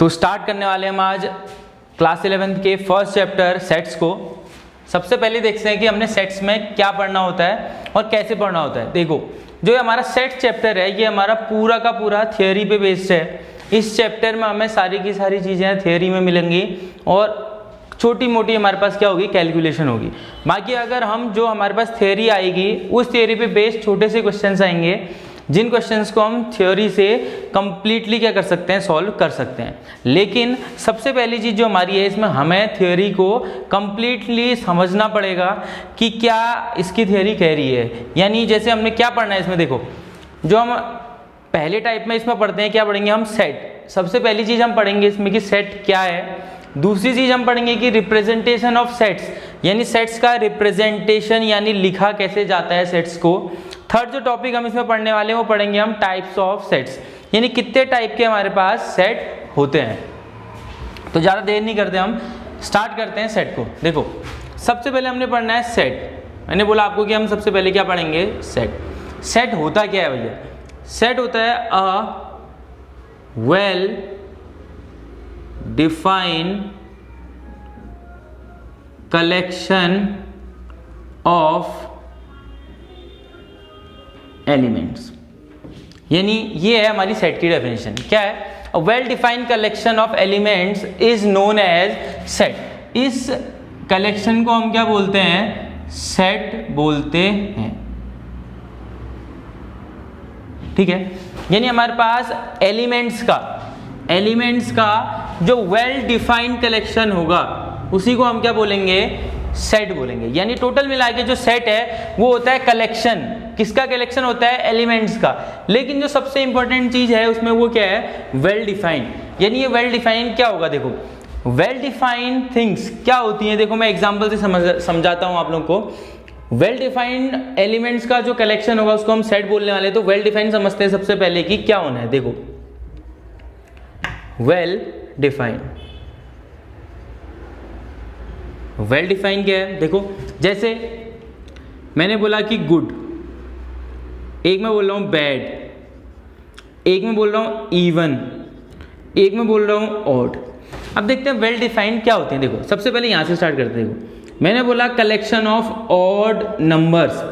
तो स्टार्ट करने वाले हम आज क्लास 11th के फर्स्ट चैप्टर सेट्स को। सबसे पहले देखते हैं कि हमने सेट्स में क्या पढ़ना होता है और कैसे पढ़ना होता है। देखो, जो हमारा सेट चैप्टर है ये हमारा पूरा का पूरा थियोरी पे बेस्ड है। इस चैप्टर में हमें सारी की सारी चीज़ें थियोरी में मिलेंगी और छोटी मोटी हमारे पास क्या होगी, कैलकुलेशन होगी। बाकी अगर हम जो हमारे पास थियोरी आएगी उस थियोरी पे बेस्ड छोटे से क्वेश्चंस आएंगे, जिन क्वेश्चंस को हम थ्योरी से कंप्लीटली क्या कर सकते हैं, सॉल्व कर सकते हैं। लेकिन सबसे पहली चीज़ जो हमारी है, इसमें हमें थ्योरी को कंप्लीटली समझना पड़ेगा कि क्या इसकी थ्योरी कह रही है। यानी जैसे हमने क्या पढ़ना है इसमें, देखो जो हम पहले टाइप में इसमें पढ़ते हैं, क्या पढ़ेंगे हम, सेट। सबसे पहली चीज़ हम पढ़ेंगे इसमें कि सेट क्या है। दूसरी चीज़ हम पढ़ेंगे कि रिप्रेजेंटेशन ऑफ सेट्स, यानी सेट्स का रिप्रेजेंटेशन यानी लिखा कैसे जाता है सेट्स को। थर्ड जो टॉपिक हम इसमें पढ़ने वाले हैं वो पढ़ेंगे हम टाइप्स ऑफ सेट्स, यानी कितने टाइप के हमारे पास सेट होते हैं। तो ज़्यादा देर नहीं करते, हम स्टार्ट करते हैं सेट को। देखो सबसे पहले हमने पढ़ना है सेट। मैंने बोला आपको कि हम सबसे पहले क्या पढ़ेंगे, सेट। सेट होता क्या है भैया? सेट होता है a well defined collection of elements, यानी ये है हमारी सेट की डेफिनेशन। क्या है? A well defined collection of elements is known as set. इस कलेक्शन को हम क्या बोलते हैं, सेट बोलते हैं। ठीक है, यानी हमारे पास एलिमेंट्स का जो वेल डिफाइंड कलेक्शन होगा उसी को हम क्या बोलेंगे, सेट बोलेंगे। यानी टोटल मिला के जो सेट है वो होता है कलेक्शन। किसका कलेक्शन होता है? एलिमेंट्स का। लेकिन जो सबसे इंपॉर्टेंट चीज है उसमें वो क्या है, वेल डिफाइंड। यानी ये वेल डिफाइंड क्या होगा, देखो वेल डिफाइंड थिंग्स क्या होती हैं। देखो मैं एग्जांपल से समझाता हूं आप लोगों को। वेल डिफाइंड एलिमेंट्स का जो कलेक्शन होगा उसको हम सेट बोलने वाले हैं। तो वेल डिफाइंड समझते हैं सबसे पहले कि क्या होना है। देखो वेल डिफाइंड क्या है, देखो जैसे मैंने बोला कि गुड, एक में बोल रहा हूं बैड, एक में बोल रहा हूं इवन, एक में बोल रहा हूं ऑड। अब देखते हैं वेल डिफाइंड क्या होते हैं। देखो सबसे पहले यहां से स्टार्ट करते हैं। देखो मैंने बोला collection of odd numbers.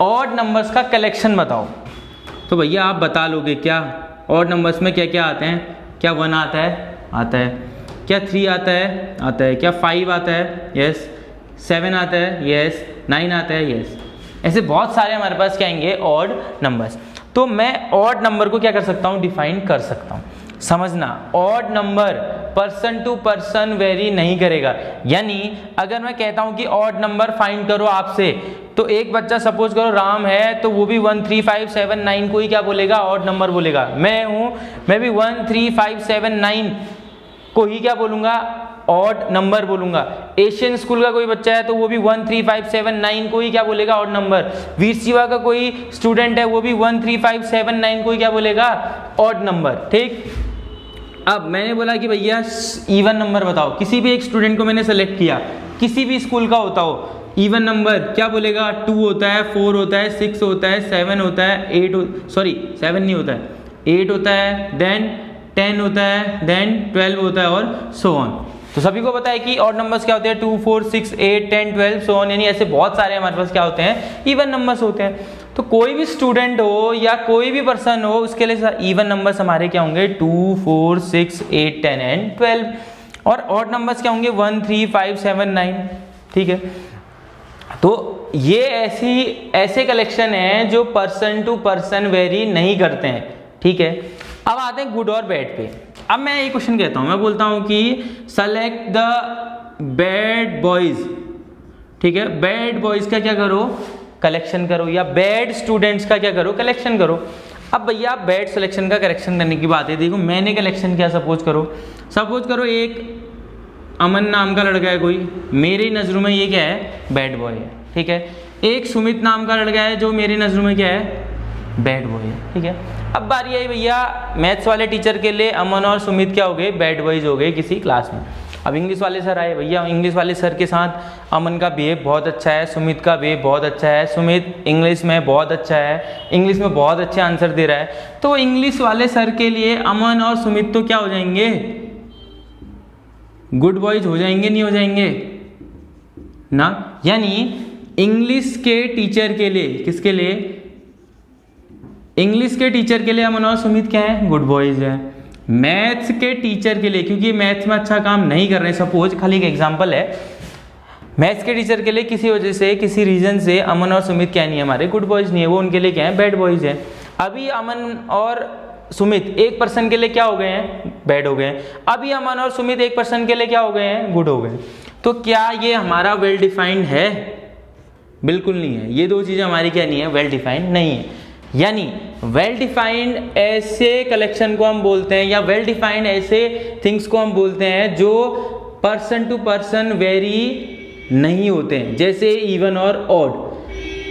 Odd numbers का कलेक्शन बताओ। तो भैया आप बता लोगे क्या, ऑड नंबर्स में क्या क्या आते हैं? क्या 1 आता है, क्या 3 आता है, क्या 5 आता है, यस, 7 आता है, यस, 9 आता है, यस। ऐसे बहुत सारे हमारे पास क्या आएंगे, ऑड नंबर्स। तो मैं ऑड नंबर को क्या कर सकता हूँ, डिफाइन कर सकता हूँ। समझना, odd number person to person vary नहीं करेगा। यानी अगर मैं कहता हूँ कि ऑड नंबर फाइंड करो आपसे, तो एक बच्चा सपोज करो राम है तो वो भी 1 3 5 7 9 को ही क्या बोलेगा, ऑड नंबर बोलेगा। मैं हूँ, मैं भी 1 3 5 7 9 को ही क्या बोलूँगा, ऑड नंबर बोलूँगा। एशियन स्कूल का कोई बच्चा है तो वो भी 1 3 5 7 9 को ही क्या बोलेगा, ऑड नंबर। वीर शिवा का कोई स्टूडेंट है वो भी 1 3 5 7 9 को ही क्या बोलेगा, ऑड नंबर। ठीक, अब मैंने बोला कि भैया इवन नंबर बताओ। किसी भी एक स्टूडेंट को मैंने सेलेक्ट किया, किसी भी स्कूल का होता हो, इवन नंबर क्या बोलेगा, 2 होता है, 4 होता है, 6 होता है, 7 होता है, 7 नहीं होता है, 8 होता है, देन 10 होता है, देन 12 होता है और सो ऑन। तो सभी को पता है कि ऑड नंबर्स क्या होते हैं, 2 4 6 8 10 12 सो ऑन। यानी ऐसे बहुत सारे हमारे पास क्या होते हैं, इवन नंबर्स होते हैं। तो कोई भी स्टूडेंट हो या कोई भी पर्सन हो, उसके लिए इवन नंबर्स हमारे क्या होंगे, 2 4 6 8 10 एंड 12। और ऑड नंबर्स क्या होंगे, 1 3 5 7 9। ठीक है, तो ये ऐसे कलेक्शन हैं जो पर्सन टू पर्सन वेरी नहीं करते हैं। ठीक है, अब आते हैं गुड और बैड पे। अब मैं एक क्वेश्चन कहता हूं, मैं बोलता हूं कि सेलेक्ट द बैड बॉयज। ठीक है, बैड बॉयज का क्या करो, कलेक्शन करो, या बैड स्टूडेंट्स का क्या करो, कलेक्शन करो। अब भैया बैड सिलेक्शन का कलेक्शन करने की बात है। देखो मैंने कलेक्शन किया, सपोज करो एक अमन नाम का लड़का है कोई, मेरी नज़रों में ये क्या है, बैड बॉय है। ठीक है, एक सुमित नाम का लड़का है जो मेरी नज़रों में क्या है, बैड बॉय है। ठीक है, अब बारी आई भैया मैथ्स वाले टीचर के लिए, अमन और सुमित क्या हो गए, बैड बॉयज हो गए किसी क्लास में। अब इंग्लिश वाले सर आए, भैया इंग्लिश वाले सर के साथ अमन का बिहेव बहुत अच्छा है, सुमित का बिहेव बहुत अच्छा है, सुमित इंग्लिश में बहुत अच्छा है, इंग्लिश में बहुत अच्छे आंसर दे रहा है। तो इंग्लिश वाले सर के लिए अमन और सुमित तो क्या हो जाएंगे, गुड बॉयज हो जाएंगे नहीं हो जाएंगे ना। यानी इंग्लिश के टीचर के लिए, किसके लिए, इंग्लिश के टीचर के लिए अमन और सुमित क्या है, गुड बॉयज है। मैथ्स के टीचर के लिए, क्योंकि मैथ्स में अच्छा काम नहीं कर रहे, सपोज खाली एक एग्जांपल है, मैथ्स के टीचर के लिए किसी वजह से, किसी रीजन से अमन और सुमित क्या नहीं है, हमारे गुड बॉयज नहीं है, वो उनके लिए क्या है, बैड बॉयज है। अभी अमन और सुमित एक पर्सन के लिए क्या हो गए हैं, बैड हो गए हैं। अभी अमन और सुमित एक पर्सन के लिए क्या हो गए हैं, गुड हो गए। तो क्या ये हमारा वेल डिफाइंड है, बिल्कुल नहीं है। ये दो चीजें हमारी क्या नहीं है, वेल डिफाइंड नहीं है। यानी वेल डिफाइंड ऐसे कलेक्शन को हम बोलते हैं, या वेल डिफाइंड ऐसे थिंग्स को हम बोलते हैं जो पर्सन टू पर्सन वेरी नहीं होते हैं। जैसे इवन और ऑड।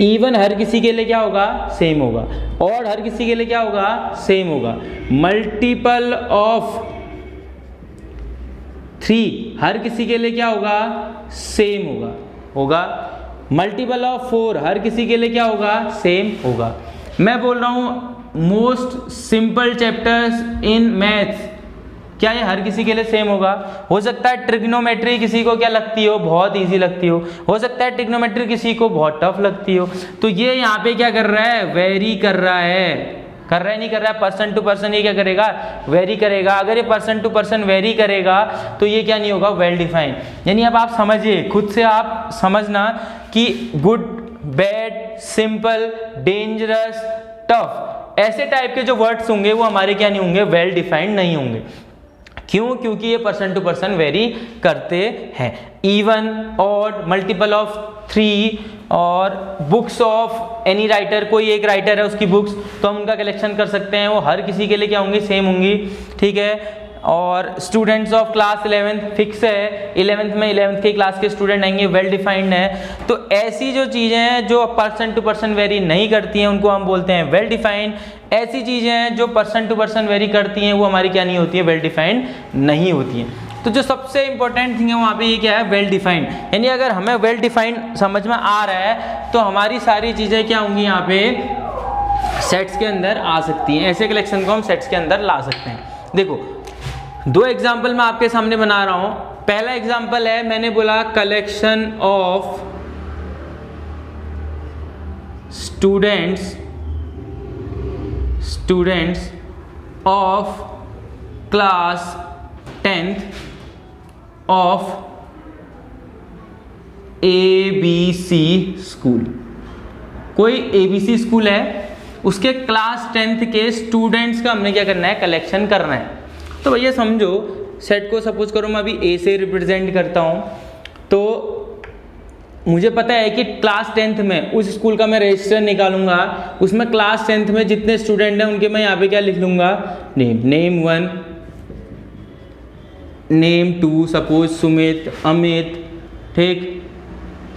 इवन हर किसी के लिए क्या होगा, सेम होगा। ऑड हर किसी के लिए क्या होगा, सेम होगा। मल्टीपल ऑफ 3 हर किसी के लिए क्या होगा, सेम होगा। मल्टीपल ऑफ 4 हर किसी के लिए क्या होगा, सेम होगा। मैं बोल रहा हूं most simple chapters in maths, क्या ये हर किसी के लिए सेम होगा? हो सकता है ट्रिग्नोमेट्री किसी को क्या लगती हो, बहुत इजी लगती हो सकता है ट्रिग्नोमेट्री किसी को बहुत टफ लगती हो। तो ये यहाँ पे क्या कर रहा है, वेरी कर रहा है, नहीं कर रहा है, पर्सन टू पर्सन ये क्या करेगा, वेरी करेगा। अगर ये पर्सन टू पर्सन वेरी करेगा तो ये क्या नहीं होगा, वेल डिफाइंड। यानी अब आप समझिए, खुद से आप समझना कि good, bad, simple, dangerous, tough, ऐसे टाइप के जो वर्ड्स होंगे वो हमारे क्या नहीं होंगे, वेल डिफाइंड नहीं होंगे। क्यों? क्योंकि ये पर्सन टू पर्सन वेरी करते हैं। इवन, ऑड, मल्टीपल ऑफ 3 और बुक्स ऑफ एनी राइटर, कोई एक राइटर है उसकी बुक्स, तो हम उनका कलेक्शन कर सकते हैं, वो हर किसी के लिए क्या होंगी, सेम होंगी, ठीक है। और students of class 11th fix है, 11th में 11th के क्लास के स्टूडेंट आएंगे, वेल डिफाइंड है। तो ऐसी जो चीज़ें हैं जो पर्सन टू पर्सन वेरी नहीं करती हैं उनको हम बोलते हैं वेल डिफाइंड। ऐसी चीज़ें हैं जो पर्सन टू पर्सन वेरी करती हैं वो हमारी क्या नहीं होती है, वेल डिफाइंड नहीं होती हैं। तो जो सबसे इंपॉर्टेंट थिंग है वहाँ पे ये क्या है, वेल डिफाइंड। यानी अगर हमें वेल डिफाइंड समझ में आ रहा है तो हमारी सारी चीज़ें क्या होंगी, यहाँ पे सेट्स के अंदर आ सकती हैं। ऐसे कलेक्शन को हम सेट्स के अंदर ला सकते हैं। देखो 2 एग्जाम्पल मैं आपके सामने बना रहा हूँ। पहला एग्जाम्पल है, मैंने बोला collection of students of class 10th of ABC school. कोई ABC स्कूल है, उसके क्लास 10th के स्टूडेंट्स का हमने क्या करना है, कलेक्शन करना है। तो भैया समझो, सेट को सपोज करो मैं अभी ए से रिप्रेजेंट करता हूँ, तो मुझे पता है कि क्लास 10th में उस स्कूल का मैं रजिस्टर निकालूंगा, उसमें क्लास 10th में जितने स्टूडेंट हैं उनके मैं यहाँ पे क्या लिख लूँगा, name 1, name 2, suppose Sumit, Amit, ठीक,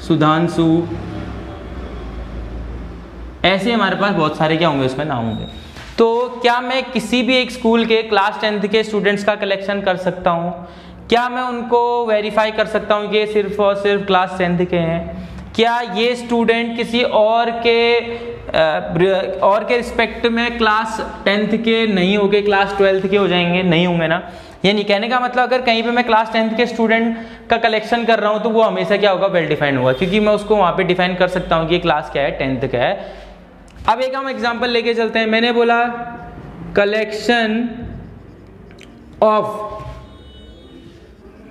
सुधांशु, ऐसे हमारे पास बहुत सारे क्या होंगे, उसमें नाम होंगे। तो क्या मैं किसी भी एक स्कूल के क्लास 10th के स्टूडेंट्स का कलेक्शन कर सकता हूँ? क्या मैं उनको वेरीफाई कर सकता हूँ कि ये सिर्फ और सिर्फ क्लास 10th के हैं? क्या ये स्टूडेंट किसी और के रिस्पेक्ट में क्लास 10th के नहीं होंगे, क्लास 12th के हो जाएंगे? नहीं होंगे ना। यानी कहने का मतलब अगर कहीं पे मैं क्लास 10th के स्टूडेंट का कलेक्शन कर रहा हूँ तो वो हमेशा क्या होगा, वेल डिफाइंड होगा, क्योंकि मैं उसको वहाँ पे डिफाइन कर सकता हूँ कि ये क्लास क्या है, 10th का है। अब एक हम एग्जांपल लेके चलते हैं। मैंने बोला collection of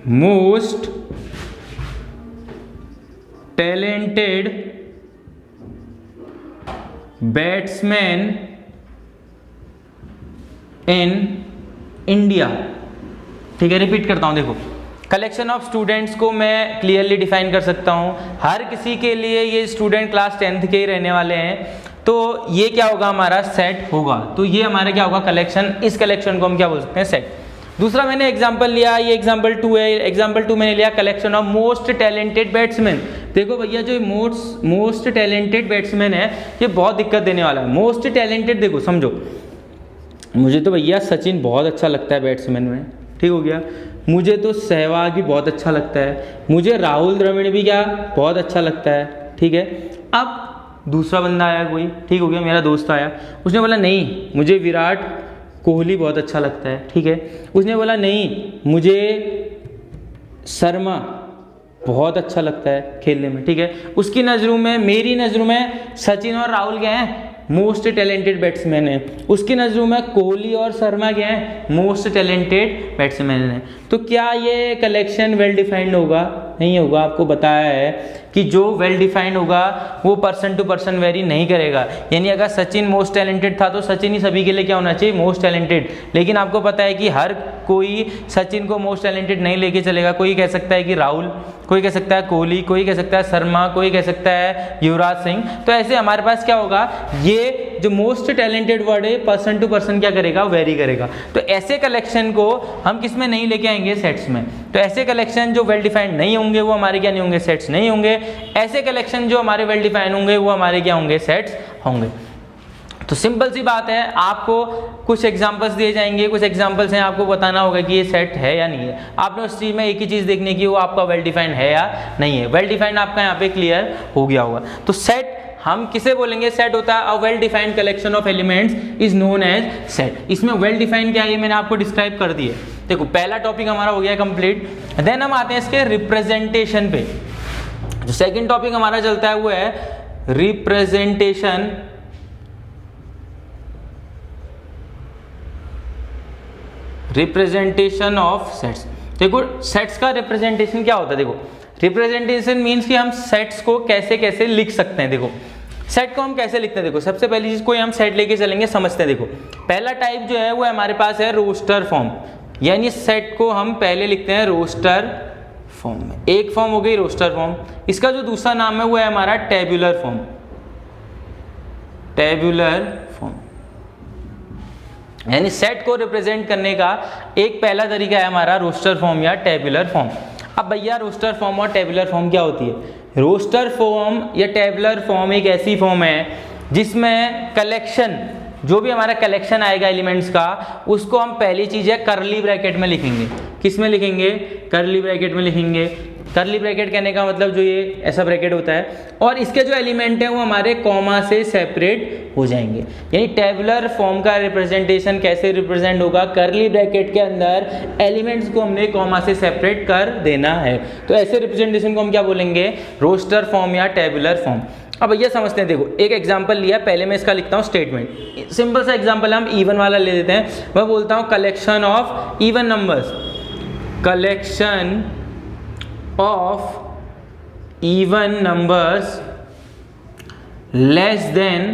most talented batsman in India. ठीक है, रिपीट करता हूं। देखो, कलेक्शन ऑफ स्टूडेंट्स को मैं क्लियरली डिफाइन कर सकता हूं, हर किसी के लिए ये स्टूडेंट क्लास 10th के ही रहने वाले हैं, तो ये क्या होगा, हमारा सेट होगा। तो ये हमारा क्या होगा, कलेक्शन। इस कलेक्शन को हम क्या बोल सकते हैं, सेट। दूसरा मैंने एग्जांपल लिया, ये एग्जांपल 2 है। एग्जांपल 2 मैंने लिया collection of most talented batsman. देखो भैया, जो मोस्ट टैलेंटेड बैट्समैन है ये बहुत दिक्कत देने वाला है। मोस्ट टैलेंटेड, देखो समझो, मुझे तो भैया सचिन बहुत अच्छा लगता है बैट्समैन में, ठीक हो गया। मुझे तो सहवाग भी बहुत अच्छा लगता है, मुझे राहुल द्रविड़ भी क्या बहुत अच्छा लगता है, ठीक है। अब दूसरा बंदा आया कोई, ठीक हो गया, मेरा दोस्त आया, उसने बोला नहीं मुझे विराट कोहली बहुत अच्छा लगता है, ठीक है। उसने बोला नहीं मुझे शर्मा बहुत अच्छा लगता है खेलने में, ठीक है। उसकी नज़रों में, मेरी नज़रों में सचिन और राहुल क्या हैं, मोस्ट टैलेंटेड बैट्समैन है। उसकी नज़रों में कोहली और शर्मा क्या हैं, मोस्ट टैलेंटेड बैट्समैन है। तो क्या ये कलेक्शन वेल डिफाइंड होगा, नहीं होगा। आपको बताया है कि जो वेल डिफाइंड होगा वो पर्सन टू पर्सन वेरी नहीं करेगा। यानी अगर सचिन मोस्ट टैलेंटेड था तो सचिन ही सभी के लिए क्या होना चाहिए, मोस्ट टैलेंटेड। लेकिन आपको पता है कि हर कोई सचिन को मोस्ट टैलेंटेड नहीं लेके चलेगा। कोई कह सकता है कि राहुल, कोई कह सकता है कोहली, कोई कह सकता है शर्मा, कोई कह सकता है युवराज सिंह। तो ऐसे हमारे पास क्या होगा, ये जो मोस्ट टैलेंटेड वर्ड है पर्सन टू पर्सन क्या करेगा, वेरी करेगा। तो ऐसे कलेक्शन को हम किस में नहीं लेके आएंगे, सेट्स में। तो ऐसे कलेक्शन जो वेल डिफाइंड नहीं होंगे वो हमारे क्या नहीं होंगे, सेट्स नहीं होंगे। ऐसे कलेक्शन जो हमारे वेल डिफाइंड होंगे वो हमारे क्या होंगे, सेट्स होंगे। तो सिंपल सी बात है, आपको कुछ एग्जांपल्स दिए जाएंगे, कुछ एग्जांपल्स हैं, आपको बताना होगा कि ये सेट है या नहीं है। आपने उस चीज़ में एक ही चीज़ देखने की, वो आपका वेल डिफाइंड है या नहीं है। वेल डिफाइंड आपका यहाँ पे क्लियर हो गया होगा। तो सेट हम किसे बोलेंगे, सेट होता है a well defined collection of elements is known as set. इसमें वेल डिफाइंड क्या है ये मैंने आपको डिस्क्राइब कर दिया। देखो पहला टॉपिक हमारा हो गया कंप्लीट। देन हम आते हैं इसके रिप्रेजेंटेशन पे। जो सेकंड टॉपिक हमारा चलता है वो है रिप्रेजेंटेशन रिप्रेजेंटेशन ऑफ सेट्स। देखो सेट्स का रिप्रेजेंटेशन क्या होता है, देखो रिप्रेजेंटेशन मीन्स कि हम सेट्स को कैसे कैसे लिख सकते हैं। देखो सेट को हम कैसे लिखते हैं, देखो सबसे पहली चीज कोई हम सेट लेके चलेंगे, समझते हैं। देखो पहला टाइप जो है वो हमारे पास है रोस्टर फॉर्म, यानी सेट को हम पहले लिखते हैं रोस्टर फॉर्म में। एक फॉर्म हो गई रोस्टर फॉर्म। इसका जो दूसरा नाम है वो है हमारा टेबुलर फॉर्म, टेबुलर फॉर्म। यानी सेट को रिप्रेजेंट करने का एक पहला तरीका है हमारा रोस्टर फॉर्म या टेबुलर फॉर्म। अब भैया रोस्टर फॉर्म और टेबुलर फॉर्म क्या होती है। रोस्टर फॉर्म या टेबुलर फॉर्म एक ऐसी फॉर्म है जिसमें कलेक्शन, जो भी हमारा कलेक्शन आएगा एलिमेंट्स का, उसको हम पहली चीज है करली ब्रैकेट में लिखेंगे। किस में लिखेंगे, करली ब्रैकेट में लिखेंगे। करली ब्रैकेट कहने का मतलब जो ये ऐसा ब्रैकेट होता है, और इसके जो एलिमेंट है वो हमारे कॉमा से सेपरेट हो जाएंगे। यानी टेबुलर फॉर्म का रिप्रेजेंटेशन कैसे रिप्रेजेंट होगा, करली ब्रैकेट के अंदर एलिमेंट्स को हमने कॉमा से सेपरेट कर देना है। तो ऐसे रिप्रेजेंटेशन को हम क्या बोलेंगे, रोस्टर फॉर्म या टेबुलर फॉर्म। अब भैया समझते हैं। देखो एक एग्जांपल लिया, पहले मैं इसका लिखता हूँ स्टेटमेंट। सिंपल सा एग्जांपल हम इवन वाला ले लेते हैं। मैं बोलता हूँ collection of even numbers, collection of even numbers less than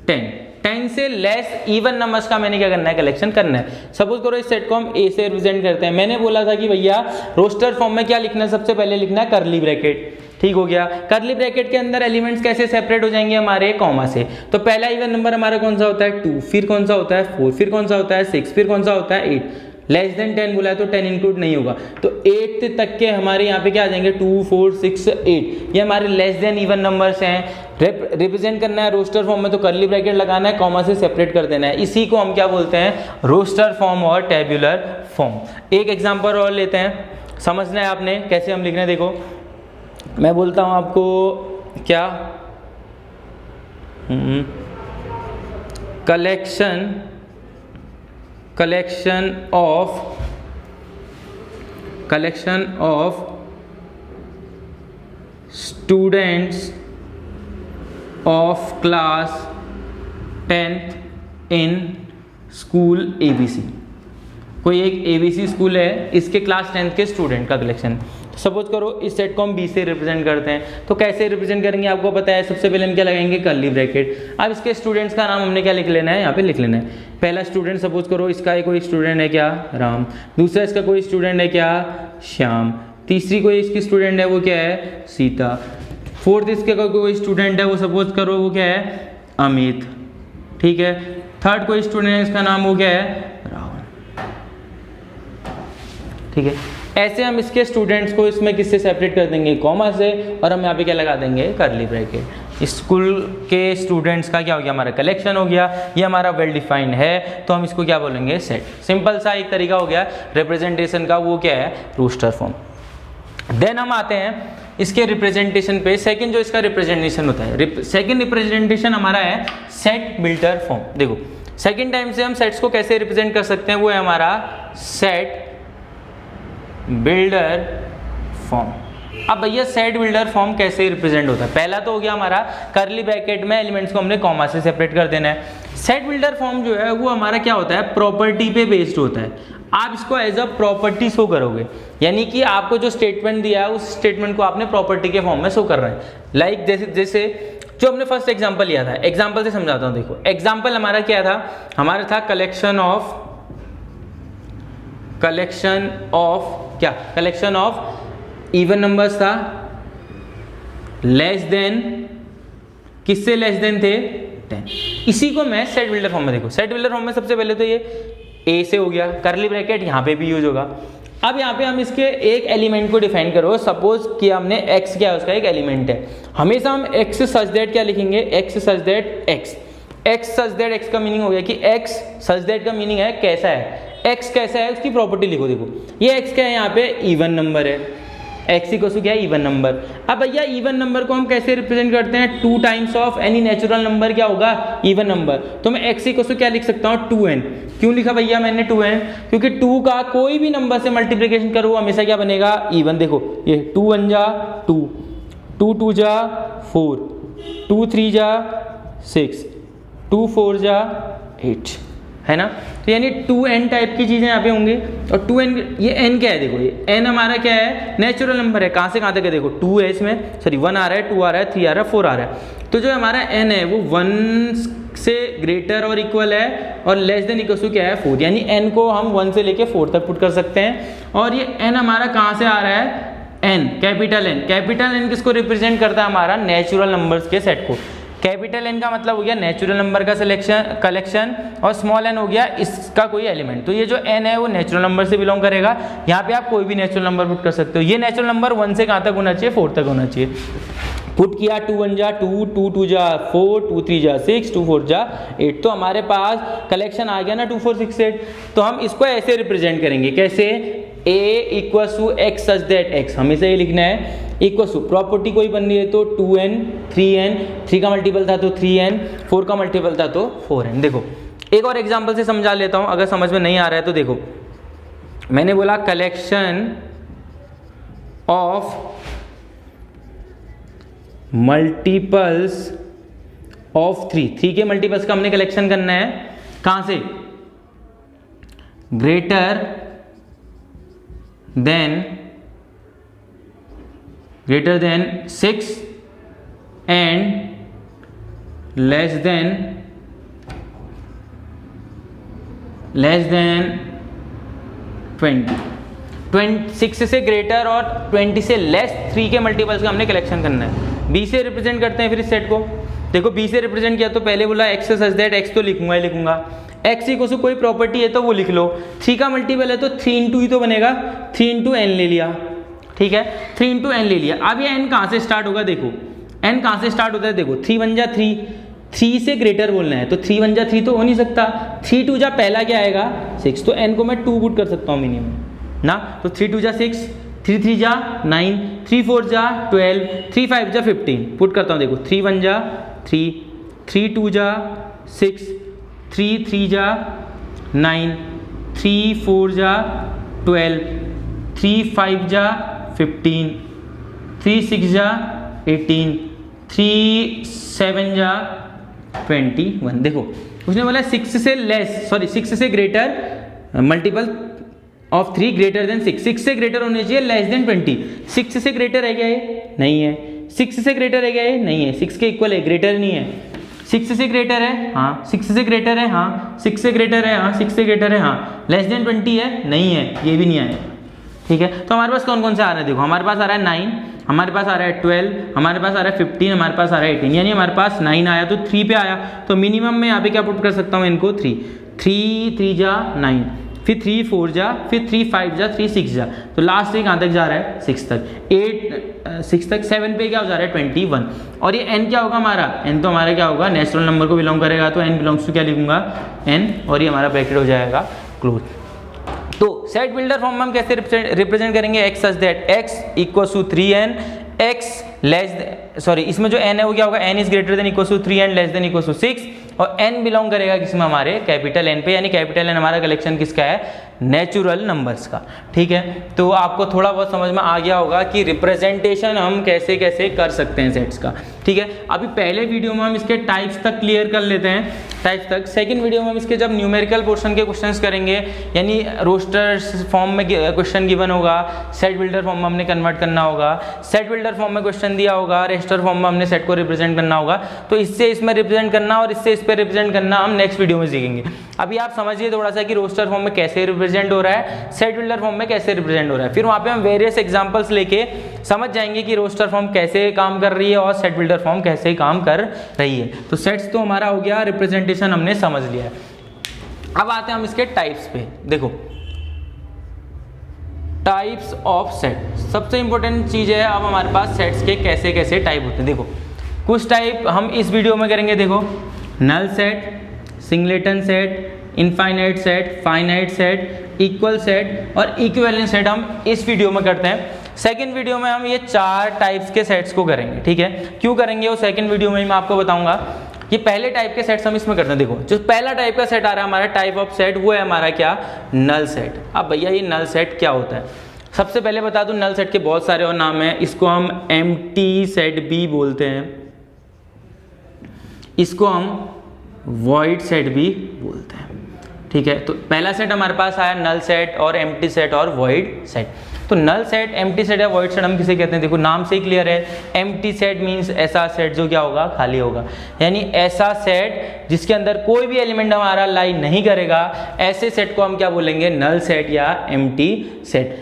10। 10 से लेस इवन नंबर्स का मैंने क्या करना है, कलेक्शन करना है। सपोज करो इस सेट को हम ए से रिप्रेजेंट करते हैं। मैंने बोला था कि भैया रोस्टर फॉर्म में क्या लिखना है, सबसे पहले लिखना है करली ब्रैकेट। ठीक हो गया। करली ब्रैकेट के अंदर एलिमेंट्स कैसे सेपरेट हो जाएंगे, हमारे कॉमा से। तो पहला इवन नंबर हमारा कौन सा होता है, 2, फिर कौन सा होता है 4, फिर कौन सा होता है 6, फिर कौन सा होता है 8। लेस देन 10 बोला है तो 10 इंक्लूड नहीं होगा। तो 8 तक के हमारे यहाँ पे क्या आ जाएंगे, 2, 4, 6, 8। ये हमारे लेस देन इवन नंबर्स हैं। रिप्रेजेंट करना है रोस्टर फॉर्म में तो करली ब्रैकेट लगाना है, कॉमा से सेपरेट कर देना है। इसी को हम क्या बोलते हैं, रोस्टर फॉर्म और टेबुलर फॉर्म। एक एग्जाम्पल और लेते हैं, समझना है आपने कैसे हम लिख रहे हैं। देखो मैं बोलता हूँ आपको क्या, collection of students of class 10th in school ABC। कोई एक ABC स्कूल है, इसके क्लास 10th के स्टूडेंट का कलेक्शन। सपोज करो इस सेट को हम B से रिप्रेजेंट करते हैं। तो कैसे रिप्रेजेंट करेंगे आपको पता है, सबसे पहले हम क्या लगाएंगे, करली ब्रैकेट। अब इसके स्टूडेंट्स का नाम हमने क्या लिख लेना है, यहाँ पे लिख लेना है। पहला स्टूडेंट सपोज करो इसका कोई स्टूडेंट है क्या, राम। दूसरा इसका कोई स्टूडेंट है क्या, श्याम। तीसरी कोई इसकी स्टूडेंट है वो क्या है, सीता। फोर्थ इसके कोई स्टूडेंट है वो सपोज करो वो क्या है, अमित। ठीक है। थर्ड कोई स्टूडेंट है, इसका नाम वो क्या है, राहुल। ठीक है। ऐसे हम इसके स्टूडेंट्स को इसमें किससे सेपरेट कर देंगे, कॉमा से, और हम यहाँ पे क्या लगा देंगे, करली ब्रैकेट। स्कूल के स्टूडेंट्स का क्या हो गया, हमारा कलेक्शन हो गया। ये हमारा वेल डिफाइंड है तो हम इसको क्या बोलेंगे, सेट। सिंपल सा एक तरीका हो गया रिप्रेजेंटेशन का, वो क्या है, रोस्टर फॉर्म। देन हम आते हैं इसके रिप्रेजेंटेशन पे। सेकंड जो इसका रिप्रेजेंटेशन होता है, सेकंड रिप्रेजेंटेशन हमारा है सेट बिल्डर फॉर्म। देखो सेकंड टाइम से हम सेट्स को कैसे रिप्रेजेंट कर सकते हैं, वो है हमारा सेट बिल्डर फॉर्म। अब भैया सेट बिल्डर फॉर्म कैसे रिप्रेजेंट होता है? पहला तो हो गया हमारा करली ब्रैकेट में एलिमेंट्स को हमने कॉमा से सेपरेट कर देना है। सेट बिल्डर फॉर्म जो है वो हमारा क्या होता है, प्रॉपर्टी पे बेस्ड होता है। आप इसको एज अ प्रॉपर्टी शो करोगे, यानी कि आपको जो स्टेटमेंट दिया है उस स्टेटमेंट को आपने प्रॉपर्टी के फॉर्म में शो कर रहे हैं। लाइक जैसे जो हमने फर्स्ट एग्जांपल लिया था, एग्जांपल से समझाता हूं। देखो एग्जांपल हमारा क्या था, हमारा था कलेक्शन ऑफ इवन नंबर्स था, लेस देन, किससे लेस देन थे, 10। इसी को मैं सेट बिल्डर फॉर्म में, देखो सेट बिल्डर फॉर्म में सबसे पहले तो ये ए से हो गया, करली ब्रैकेट यहाँ पे भी यूज होगा। अब यहाँ पे हम इसके एक एलिमेंट को डिफाइन करो, सपोज कि हमने x क्या है, उसका एक एलिमेंट है। हमेशा हम x सच दैट क्या लिखेंगे, x such that x such that x का मीनिंग हो गया कि x सच दैट का मीनिंग है कैसा है, x कैसा है उसकी प्रॉपर्टी लिखो। देखो ये x क्या है, यहाँ पे इवन नंबर है, x इक्वल टू क्या है, इवन नंबर। अब भैया इवन नंबर को हम कैसे रिप्रेजेंट करते हैं, 2 times of any natural number क्या होगा, इवन नंबर। तो मैं x इक्वल टू क्या लिख सकता हूँ, 2n। क्यों लिखा भैया मैंने 2n, क्योंकि 2 का कोई भी नंबर से मल्टीप्लिकेशन करो हमेशा क्या बनेगा, इवन। देखो ये 2 1 जा 2, 2 2 जा 4, 2 3 जा 6, 2 4 जा 8, है ना। तो यानी 2n टाइप की चीजें यहाँ पे होंगी। और 2n, ये n क्या है, देखो ये n हमारा क्या है, नेचुरल नंबर है। कहाँ से कहाँ तक है, देखो 2 है इसमें, सॉरी 1 आ रहा है, 2 आ रहा है, 3 आ रहा है, 4 आ रहा है। तो जो हमारा n है वो 1 से ग्रेटर और इक्वल है, और लेस देन इक्वल टू क्या है, 4। यानी n को हम 1 से लेके 4 तक पुट कर सकते हैं। और ये n हमारा कहाँ से आ रहा है, n, capital n। Capital n किसको रिप्रेजेंट करता है, हमारा नेचुरल नंबर्स के सेट को। कैपिटल n का मतलब हो गया नेचुरल नंबर का कलेक्शन, और स्मॉल n हो गया इसका कोई एलिमेंट। तो ये जो n है वो नेचुरल नंबर से बिलोंग करेगा। यहाँ पे आप कोई भी नेचुरल नंबर पुट कर सकते हो। ये नेचुरल नंबर 1 से कहाँ तक होना चाहिए, 4 तक होना चाहिए। पुट किया 2 1 जा 2, 2 2 जा 4, 2 3 जा 6, 2 4 जा 8। तो हमारे पास कलेक्शन आ गया ना 2 4 6 8। तो हम इसको ऐसे रिप्रेजेंट करेंगे, कैसे, a equal to x such that x, हमेशा ये लिखना है, इक्वल टू प्रॉपर्टी कोई बन रही है तो 2n 3n, 3 का मल्टीपल था तो 3n, 4 का मल्टीपल था तो 4n। देखो एक और एग्जांपल से समझा लेता हूं, अगर समझ में नहीं आ रहा है तो देखो मैंने बोला कलेक्शन ऑफ मल्टीपल्स ऑफ 3 के मल्टीपल्स का हमने कलेक्शन करना है, कहां से, greater than 6 and less then 6 से ग्रेटर और 20 से लेस 3 के मल्टीपल्स का हमने कलेक्शन करना है। b से रिप्रेजेंट करते हैं फिर इस सेट को। देखो b से रिप्रेजेंट किया तो पहले बोला x सच दैट x तो लिखूंगा ही लिखूंगा, x इक्वल टू कोई प्रॉपर्टी है तो वो लिख लो, 3 का मल्टीपल है तो 3 इंटू ही तो बनेगा, 3 इंटू n ले लिया, ठीक है, 3 इंटू n ले लिया। अब ये n कहाँ से स्टार्ट होगा, देखो n कहाँ से स्टार्ट होता है, देखो 3 1 जा 3, 3 से ग्रेटर बोलना है तो 3 1 जा 3 तो हो नहीं सकता, 3 2 जा पहला क्या आएगा 6, तो n को मैं 2 पुट कर सकता हूँ मिनिमम ना। तो 3 2 जा 6, 3 3 जा 9, 3 4 जा 12, 3 5 जा 15 पुट करता हूँ। देखो 3 1 जा 3, 3 2 जा 6, 3 3 जा 9, 3 4 जा 12, 3 5 जा 15, 3 6 जा 18, 3 7 जा 21। देखो उसने बोला 6 से लेस, सॉरी 6 से greater multiple of 3 greater than 6, 6 से ग्रेटर होने चाहिए लेस देन 20। 6 से ग्रेटर है क्या ये, नहीं है। 6 से ग्रेटर है क्या ये, नहीं है। 6 के इक्वल है, ग्रेटर नहीं है। 6 से ग्रेटर है, हाँ 6 से ग्रेटर है, हाँ 6 से ग्रेटर है, हाँ 6 से ग्रेटर है, हाँ लेस देन 20 है, नहीं है, ये भी नहीं आया, ठीक है। तो हमारे पास कौन कौन से आ रहे हैं, देखो हमारे पास आ रहा है 9, हमारे पास आ रहा है 12, हमारे पास आ रहा है 15, हमारे पास आ रहा है 18, यानी हमारे पास 9 आया तो 3 पे आया, तो मिनिमम में यहाँ पे क्या पुट कर सकता हूँ इनको 3, 3 3 जा 9, फिर 3 4 जा, फिर 3 5 जा, 3 6 जा, तो लास्ट से कहाँ तक जा रहा है 6 तक, 6 तक, 7 पे क्या हो जा रहा है 21। और ये n क्या होगा हमारा, n तो हमारा क्या होगा नेचुरल नंबर को बिलोंग करेगा, तो n बिलोंग्स टू क्या लिखूंगा n, और ये हमारा ब्रैकेट हो जाएगा क्लोज। तो सेट बिल्डर फॉर्म में हम कैसे रिप्रेजेंट करेंगे, x such that x equal to 3n, x less, sorry इसमें जो n है वो क्या होगा, n is greater than equal to 3 and less than equal to 6, और n बिलोंग करेगा किसमें, हमारे कैपिटल n पे, यानी कैपिटल n हमारा कलेक्शन किसका है, नेचुरल नंबर्स का। ठीक है, तो आपको थोड़ा बहुत समझ में आ गया होगा कि रिप्रेजेंटेशन हम कैसे कैसे कर सकते हैं सेट्स का। ठीक है, अभी पहले वीडियो में हम इसके टाइप्स तक क्लियर कर लेते हैं, टाइप्स तक। सेकंड वीडियो में हम इसके जब न्यूमेरिकल पोर्शन के क्वेश्चंस करेंगे, यानी रोस्टर फॉर्म में क्वेश्चन गिवन होगा, सेट बिल्डर फॉर्म में हमने कन्वर्ट करना होगा, सेट बिल्डर फॉर्म में क्वेश्चन दिया होगा, रेस्टर फॉर्म में हमने सेट को रिप्रेजेंट करना होगा, तो इससे इसमें रिप्रेजेंट करना और इससे इस पर रिप्रेजेंट करना हम नेक्स्ट वीडियो में सीखेंगे। अभी आप समझिए थोड़ा सा कि रोस्टर फॉर्म में कैसे रिप्रेजेंट हो रहा है, सेट बिल्डर फॉर्म में कैसे रिप्रेजेंट हो रहा है, फिर वहाँ पे हम वेरियस एग्जांपल्स लेके समझ जाएंगे कि रोस्टर फॉर्म कैसे काम कर रही है और सेट बिल्डर फॉर्म कैसे काम कर रही है। तो सेट्स तो हमारा हो गया, रिप्रेजेंटेशन हमने समझ लिया है। अब आते हैं हम इसके टाइप्स पे। देखो, टाइप्स ऑफ सेट सबसे इंपॉर्टेंट चीज है। अब हमारे पास सेट्स के कैसे कैसे टाइप होते हैं। देखो, कुछ टाइप हम इस वीडियो में करेंगे। देखो, null set, singleton set, infinite set, finite set, equal set और इक्विवेलेंट सेट हम इस वीडियो में करते हैं। सेकंड वीडियो में हम ये 4 टाइप्स के सेट्स को करेंगे। ठीक है, क्यों करेंगे वो सेकंड वीडियो में मैं आपको बताऊंगा। ये पहले टाइप के सेट्स हम इसमें करते हैं। देखो, जो पहला टाइप का सेट आ रहा है हमारा टाइप ऑफ सेट, वो है हमारा क्या, नल सेट। अब भैया ये नल सेट क्या होता है, सबसे पहले बता दूं, नल सेट के बहुत सारे और नाम हैं। इसको हम एम्प्टी सेट भी बोलते हैं, इसको हम वॉइड सेट भी बोलते हैं। ठीक है, तो पहला सेट हमारे पास आया नल सेट और एम्प्टी सेट और वॉइड सेट। तो नल सेट, एम्प्टी सेट या वॉइड सेट हम किसे कहते हैं, देखो नाम से ही क्लियर है। एम्प्टी सेट मींस ऐसा सेट जो क्या होगा, खाली होगा, यानी ऐसा सेट जिसके अंदर कोई भी एलिमेंट हमारा लाई नहीं करेगा, ऐसे सेट को हम क्या बोलेंगे, नल सेट या empty set.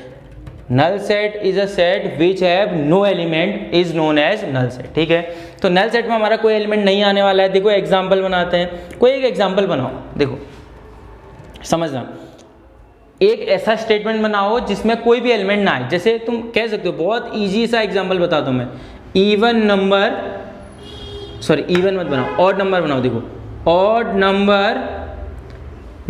Null set is a set which have no element is known as null set. ठीक है, तो नल सेट में हमारा कोई एलिमेंट नहीं आने वाला है। देखो एग्जाम्पल बनाते हैं, कोई एक एग्जाम्पल बनाओ। देखो समझना, एक ऐसा स्टेटमेंट बनाओ जिसमें कोई भी एलिमेंट ना आए। जैसे तुम कह सकते हो, बहुत इजी सा एग्जांपल बताता हूं मैं, इवन नंबर, सॉरी इवन मत बनाओ, ऑड नंबर बनाओ। देखो, ऑड नंबर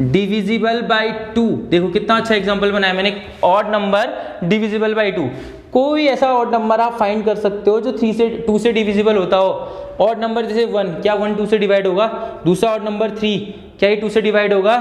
डिविजिबल बाय 2। देखो कितना अच्छा एग्जांपल बनाया मैंने, ऑड नंबर डिविजिबल बाय 2। कोई ऐसा ऑड नंबर आप फाइंड कर सकते हो जो 2 से डिविजिबल होता हो। ऑड नंबर जैसे 1, क्या 1 2 से डिवाइड होगा? दूसरा ऑड नंबर 3, क्या ये 2 से डिवाइड होगा?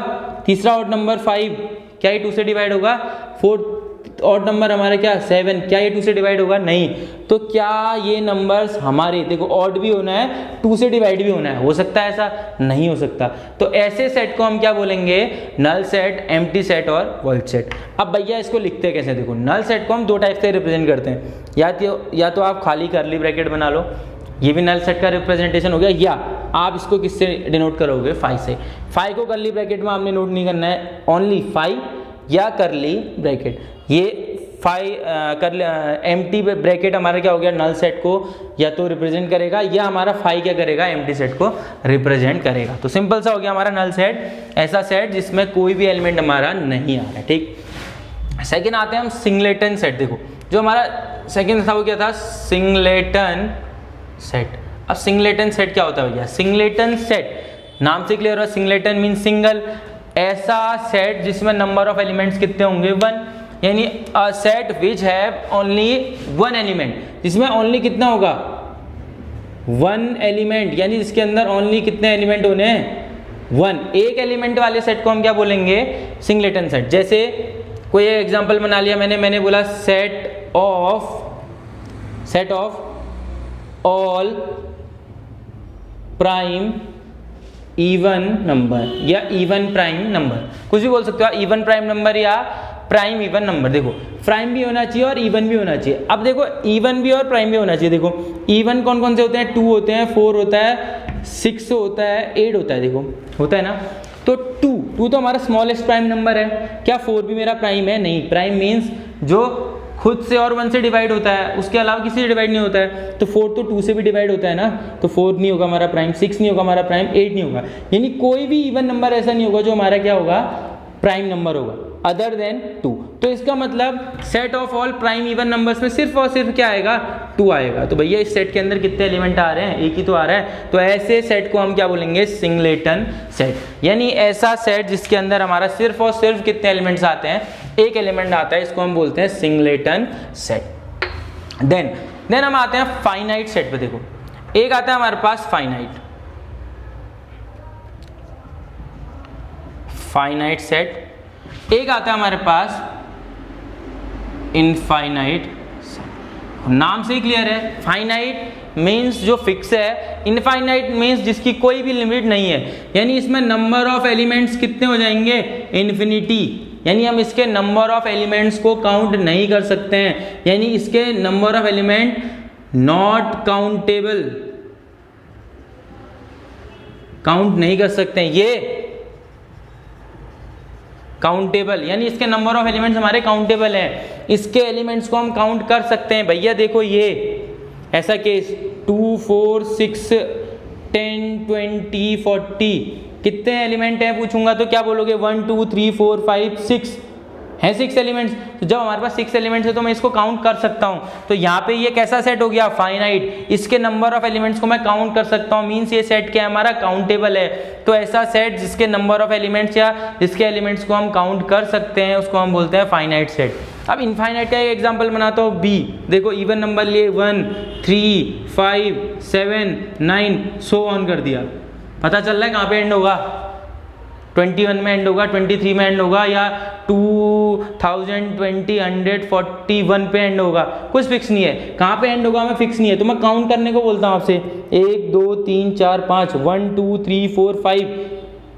तीसरा ऑड नंबर 5, क्या ये 2 से डिवाइड होगा? फोर्थ ऑड नंबर हमारा क्या 7, क्या ये 2 से डिवाइड होगा? नहीं। तो क्या ये नंबर्स हमारे, देखो ऑड भी होना है, 2 से डिवाइड भी होना है, हो सकता है ऐसा? नहीं हो सकता। तो ऐसे सेट को हम क्या बोलेंगे, नल सेट, एम्प्टी सेट और वॉइड सेट। अब भैया इसको लिखते हैं कैसे, देखो नल सेट को हम 2 टाइप से रिप्रेजेंट करते हैं। या तो आप खाली कर्ली ब्रैकेट बना लो, ये भी नल सेट का रिप्रेजेंटेशन हो गया, या आप इसको किससे डिनोट करोगे, 5 से। 5 को कर्ली ब्रैकेट में आपने नोट नहीं करना है, ओनली 5 या कर्ली ब्रैकेट। ये 5 एम्प्टी ब्रैकेट हमारा क्या हो गया, नल सेट को या तो रिप्रेजेंट करेगा, या हमारा 5 क्या करेगा, एम्प्टी सेट को रिप्रेजेंट करेगा। तो सिंपल सा हो गया हमारा नल सेट, ऐसा सेट जिसमें कोई भी एलिमेंट हमारा नहीं आ रहा है। ठीक, सेकेंड आते हैं हम सिंगलेटन सेट। देखो जो हमारा सेकेंड था वो क्या था, सिंगलेटन सेट। अब सिंगलेटन सेट क्या होता है भैया, सिंगलेटन सेट नाम से क्लियर है, सिंगलेटन मीन सिंगल, ऐसा सेट जिसमें नंबर ऑफ एलिमेंट्स कितने होंगे, 1, यानी अ set which have only 1 element, जिसमें ओनली कितना होगा, 1 एलिमेंट, यानी जिसके अंदर ओनली कितने एलिमेंट होने हैं, 1। एक एलिमेंट वाले सेट को हम क्या बोलेंगे, सिंगलेटन सेट। जैसे कोई एग्जांपल बना लिया मैंने बोला set of all prime even number या इवन प्राइम नंबर, कुछ भी बोल सकते हो, इवन प्राइम नंबर या प्राइम इवन नंबर। देखो प्राइम भी होना चाहिए और इवन भी होना चाहिए। अब देखो इवन भी और प्राइम भी होना चाहिए। देखो इवन कौन कौन से होते हैं, 2 होते हैं, 4 होता है, 6 होता है, 8 होता है। देखो होता है ना, तो 2 तो हमारा स्मॉलेस्ट प्राइम नंबर है। क्या 4 भी मेरा प्राइम है? नहीं। प्राइम मीन्स जो खुद से और 1 से डिवाइड होता है, उसके अलावा किसी से डिवाइड नहीं होता है। तो 4 तो 2 से भी डिवाइड होता है ना, तो 4 नहीं होगा हमारा प्राइम, 6 नहीं होगा हमारा प्राइम, 8 नहीं होगा। यानी कोई भी इवन नंबर ऐसा नहीं होगा जो हमारा क्या होगा, प्राइम नंबर होगा, अदर देन 2। तो इसका मतलब set of all prime even numbers में सिर्फ और सिर्फ क्या आएगा, 2 आएगा। तो भैया इस सेट के अंदर कितने एलिमेंट आ रहे हैं, एक ही तो आ रहा है। तो ऐसे सेट को हम क्या बोलेंगे, सिंगलेटन सेट। यानी ऐसा सेट जिसके अंदर हमारा सिर्फ और सिर्फ कितने एलिमेंट्स आते हैं, एक एलिमेंट आता है, इसको हम बोलते हैं सिंगलेटन सेट। देन हम आते हैं फाइनाइट सेट पे। देखो एक आता है हमारे पास फाइनाइट सेट, एक आता है हमारे पास इनफाइनाइट, नाम से ही क्लियर है, फाइनाइट मीन्स जो फिक्स है, इनफाइनाइट मीन्स जिसकी कोई भी लिमिट नहीं है, यानी इसमें नंबर ऑफ एलिमेंट्स कितने हो जाएंगे, इन्फिनिटी, यानी हम इसके नंबर ऑफ एलिमेंट्स को काउंट नहीं कर सकते हैं, यानी इसके number of element not countable, count नहीं कर सकते हैं। ये काउंटेबल यानी इसके नंबर ऑफ एलिमेंट्स हमारे काउंटेबल हैं, इसके एलिमेंट्स को हम काउंट कर सकते हैं। भैया देखो ये ऐसा केस 2 4 6 10 20 40 कितने एलिमेंट हैं पूछूंगा तो क्या बोलोगे 1 2 3 4 5 6 है 6 एलिमेंट्स। तो जब हमारे पास 6 एलिमेंट्स है तो मैं इसको काउंट कर सकता हूँ। तो यहाँ पे ये कैसा सेट हो गया, फाइनाइट, इसके नंबर ऑफ एलिमेंट्स को मैं काउंट कर सकता हूँ, मीन्स ये सेट क्या है हमारा, काउंटेबल है। तो ऐसा सेट जिसके नंबर ऑफ एलिमेंट्स या जिसके एलिमेंट्स को हम काउंट कर सकते हैं उसको हम बोलते हैं फाइनाइट सेट। अब इनफाइनाइट का एक एग्जांपल बनाता हूँ बी, देखो इवन नंबर लिए 1 3 5 7 9 सो ऑन कर दिया, पता चल रहा है कहाँ पे एंड होगा, 21 में एंड होगा, 23 में एंड होगा, या 2000 20 100 41 पे एंड होगा, कुछ फिक्स नहीं है, कहाँ पे एंड होगा हमें फिक्स नहीं है। तो मैं काउंट करने को बोलता हूँ आपसे 1 2 3 4 5 1 2 3 4 5,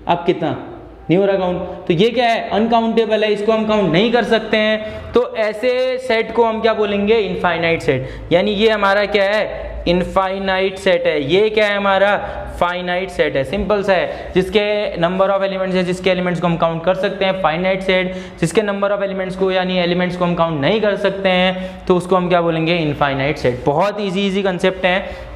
अब कितना नहीं हो रहा काउंट, तो ये क्या है, अनकाउंटेबल है, इसको हम काउंट नहीं कर सकते हैं। तो ऐसे सेट को हम क्या बोलेंगे, इनफाइनाइट सेट, यानी ये हमारा क्या है, इनफाइनाइट सेट है, ये क्या है हमारा, फाइनाइट सेट है, सिंपल सा है, जिसके नंबर ऑफ एलिमेंट्स है, जिसके एलिमेंट्स को हम काउंट कर सकते हैं। फाइनाइट सेट जिसके नंबर ऑफ एलिमेंट्स को यानी एलिमेंट्स को हम काउंट नहीं कर सकते हैं तो उसको हम क्या बोलेंगे, इनफाइनाइट सेट। बहुत इजी कंसेप्ट है,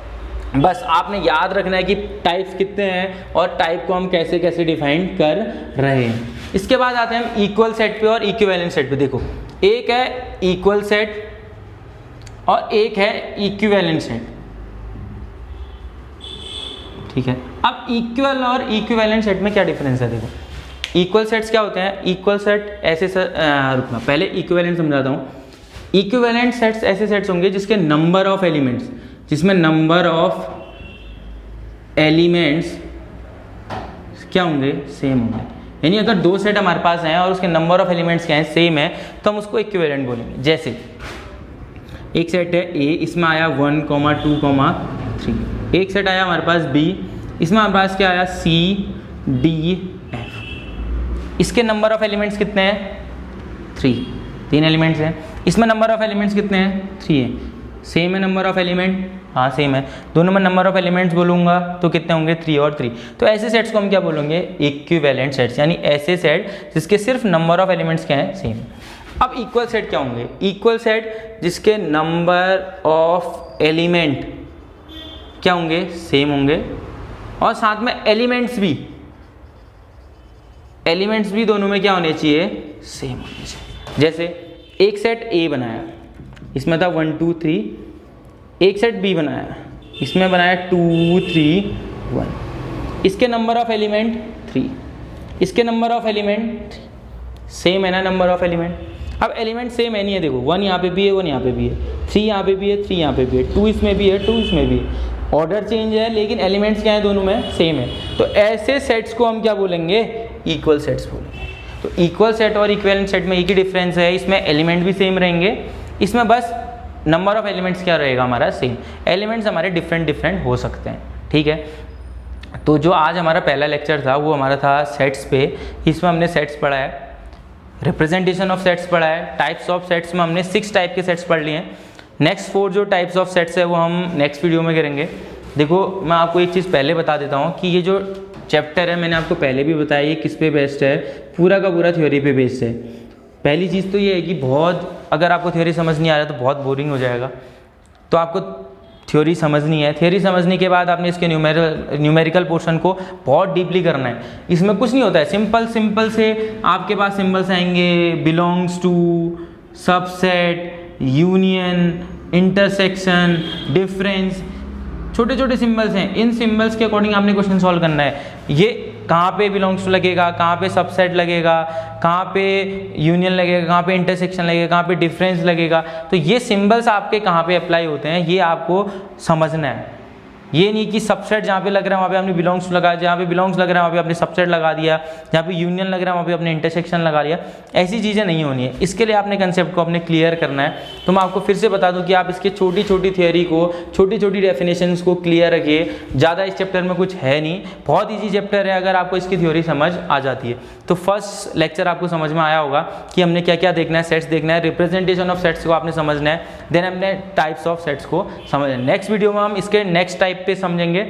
बस आपने याद रखना है कि टाइप्स कितने हैं और टाइप को हम कैसे कैसे डिफाइन कर रहे हैं। इसके बाद आते हैं हम इक्वल सेट पे और इक्विवेलेंट सेट पे। देखो एक है इक्वल सेट और एक है इक्विवेलेंट सेट, ठीक है। अब इक्वल और इक्विवेलेंट सेट में क्या डिफरेंस है, देखो इक्वल सेट्स क्या होते हैं, इक्वल सेट ऐसे रुकना, पहले इक्विवेलेंट समझाता हूँ। इक्विवेलेंट सेट्स ऐसे सेट्स होंगे जिसके नंबर ऑफ एलिमेंट्स, जिसमें नंबर ऑफ एलिमेंट्स क्या होंगे, सेम होंगे, यानी अगर दो सेट हमारे पास हैं और उसके नंबर ऑफ एलिमेंट्स क्या हैं, सेम है, तो हम उसको इक्विवेलेंट बोलेंगे। जैसे एक सेट है ए, इसमें आया 1 2 3, एक सेट आया हमारे पास बी, इसमें हमारे पास क्या आया सी डी एफ, इसके नंबर ऑफ एलिमेंट्स कितने हैं, 3 एलिमेंट्स हैं, इसमें नंबर ऑफ एलिमेंट्स कितने हैं, 3 है, सेम है नंबर ऑफ एलिमेंट, हाँ सेम है, दोनों में नंबर ऑफ एलिमेंट्स बोलूँगा तो कितने होंगे, 3 और 3। तो ऐसे सेट्स को हम क्या बोलेंगे, इक्विवेलेंट सेट्स, यानी ऐसे सेट जिसके सिर्फ नंबर ऑफ एलिमेंट्स क्या है, सेम। अब इक्वल सेट क्या होंगे, इक्वल सेट जिसके नंबर ऑफ एलिमेंट क्या होंगे, सेम होंगे, और साथ में एलिमेंट्स भी दोनों में क्या होने चाहिए, सेम होने चाहिए। जैसे एक सेट ए बनाया, इसमें था 1 2 3, एक सेट बी बनाया, इसमें बनाया 2 3 1, इसके नंबर ऑफ एलिमेंट 3, इसके नंबर ऑफ एलिमेंट सेम है ना, नंबर ऑफ एलिमेंट। अब एलिमेंट सेम है नहीं है, देखो 1 यहाँ पे भी है, 1 यहाँ पे भी है, 3 यहाँ पे भी है, 3 यहाँ पे भी है, 2 इसमें भी है, 2 इसमें भी है, ऑर्डर चेंज है लेकिन एलिमेंट्स क्या है, दोनों में सेम है। तो ऐसे सेट्स को हम क्या बोलेंगे, इक्वल सेट्स बोलेंगे। तो इक्वल सेट और इक्विवेलेंट सेट में एक ही डिफरेंस है, इसमें एलिमेंट भी सेम रहेंगे, इसमें बस नंबर ऑफ एलिमेंट्स क्या रहेगा हमारा, सेम। एलिमेंट्स हमारे डिफरेंट हो सकते हैं, ठीक है। तो जो आज हमारा पहला लेक्चर था वो हमारा था सेट्स पे, इसमें हमने सेट्स पढ़ा है, रिप्रेजेंटेशन ऑफ सेट्स पढ़ा है, टाइप्स ऑफ सेट्स में हमने 6 टाइप के सेट्स पढ़ लिए हैं। नेक्स्ट 4 जो टाइप्स ऑफ सेट्स है वो हम नेक्स्ट वीडियो में करेंगे। देखो मैं आपको एक चीज़ पहले बता देता हूँ कि ये जो चैप्टर है मैंने आपको पहले भी बताया ये किस पे बेस्ड है, पूरा का पूरा थ्योरी पे बेस्ड है। पहली चीज़ तो ये है कि बहुत अगर आपको थ्योरी समझ नहीं आ रहा तो बहुत बोरिंग हो जाएगा, तो आपको थ्योरी समझनी है। थ्योरी समझने के बाद आपने इसके न्यूमेरिकल पोर्शन को बहुत डीपली करना है। इसमें कुछ नहीं होता है, सिंपल से आपके पास सिंबल्स आएंगे, belongs to, subset, union, intersection, difference, छोटे छोटे सिंबल्स हैं, इन सिंबल्स के अकॉर्डिंग आपने क्वेश्चन सॉल्व करना है। ये कहाँ पे बिलोंग्स टू लगेगा, कहाँ पे सबसेट लगेगा, कहाँ पे यूनियन लगेगा, कहाँ पे इंटरसेक्शन लगेगा, कहाँ पे डिफरेंस लगेगा, तो ये सिंबल्स आपके कहाँ पे अप्लाई होते हैं ये आपको समझना है, ये नहीं कि सबसेट जहाँ पे लग रहा है वहाँ पे आपने बिलोंग्स लगा, जहाँ पे बिलोंग्स लग रहा है वहाँ पे आपने सबसेट लगा दिया, जहाँ पे यूनियन लग रहा है वहाँ पे आपने इंटरसेक्शन लगा लिया। ऐसी चीज़ें नहीं होनी है। इसके लिए आपने कंसेप्ट को अपने क्लियर करना है। तो मैं आपको फिर से बता दूँ कि आप इसके छोटी छोटी थियोरी को, छोटी छोटी डेफिनेशंस को क्लियर रखिए। ज़्यादा इस चैप्टर में कुछ है नहीं, बहुत ईजी चैप्टर है अगर आपको इसकी थ्योरी समझ आ जाती है। तो फर्स्ट लेक्चर आपको समझ में आया होगा कि हमने क्या क्या देखना है, सेट्स देखना है, रिप्रेजेंटेशन ऑफ सेट्स को आपने समझना है, देन हमने टाइप्स ऑफ सेट्स को समझना है। नेक्स्ट वीडियो में हम इसके नेक्स्ट टाइप पे समझेंगे